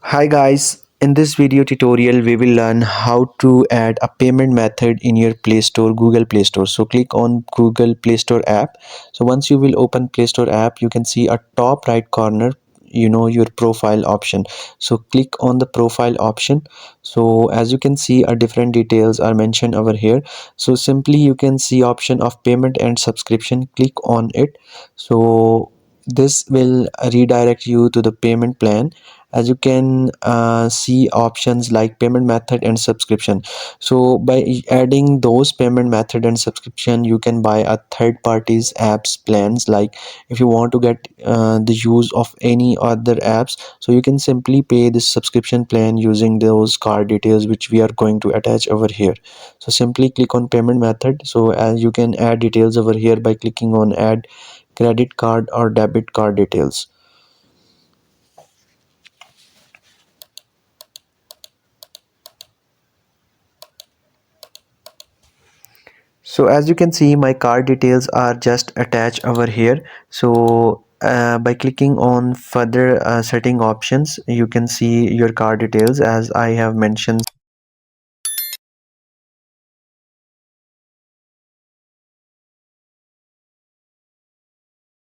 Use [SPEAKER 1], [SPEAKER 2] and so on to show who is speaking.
[SPEAKER 1] Hi guys, in this video tutorial we will learn how to add a payment method in your Play Store, Google Play Store. So click on Google Play Store app. So once you will open Play Store app, you can see a top right corner, your profile option. So click on the profile option. So as you can see, different details are mentioned over here. So simply you can see option of payment and subscription. Click on it. So this will redirect you to the payment plan. As you can see options like payment method and subscription. So by adding those payment method and subscription, you can buy a third parties apps plans. Like if you want to get the use of any other apps, so you can simply pay this subscription plan using those card details which we are going to attach over here. So simply click on payment method. So as you can add details over here by clicking on add credit card or debit card details. So as you can see, my card details are just attached over here. So by clicking on further setting options, you can see your card details as I have mentioned.